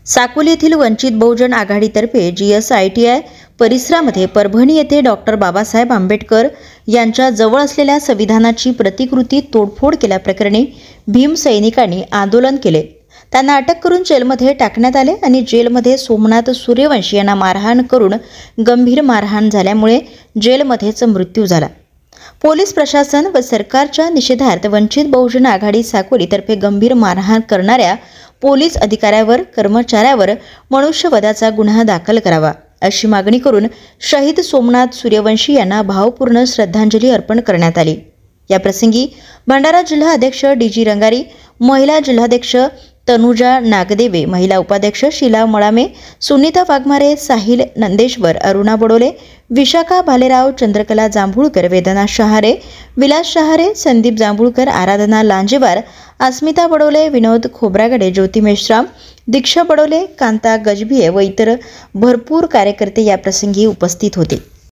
साकोली येथील वंचित बहुजन आघाडीतर्फे GSITI परिसरामध्ये परभणी येथे डॉक्टर बाबासाहेब आंबेडकर यांच्या जवळ असलेल्या संविधानाची प्रतिकृती तोडफोड केल्याप्रकरणी भीम सैनिकांनी आंदोलन केले। त्यांना अटक करून जेलमध्ये टाकण्यात आले आणि जेलमध्ये सोमनाथ सूर्यवंशी यांना मारहाण करून गंभीर मारहाण झाल्यामुळे जेलमध्येच मृत्यू झाला। पोलीस प्रशासन व सरकारच्या निषेधार्थ वंचित बहुजन आघाडी साकोलीतर्फे गंभीर मारहाण करणाऱ्या पोलीस अधिकाऱ्यावर कर्मचाऱ्यावर मनुष्यवधाचा गुन्हा दाखल करावा अशी मागणी करून शहीद सोमनाथ सूर्यवंशी यांना भावपूर्ण श्रद्धांजली अर्पण करण्यात आली। या प्रसंगी भंडारा जिल्हा अध्यक्ष DG रंगारी, महिला जिल्हाध्यक्ष तनुजा नागदेवे, महिला उपाध्यक्ष शीला मळामे, सुनीता वाघमारे, साहिल नंदेश्वर, अरुणा बडोले, विशाखा भालेराव, चंद्रकला जांभूळकर, वेदना शहारे, विलास शहारे, संदीप जांभूळकर, आराधना लांजेवार, अस्मिता बडोले, विनोद खोब्रागडे, ज्योती मेश्राम, दीक्षा बडोले, कांता गजभिये व इतर भरपूर कार्यकर्ते या प्रसंगी उपस्थित होते।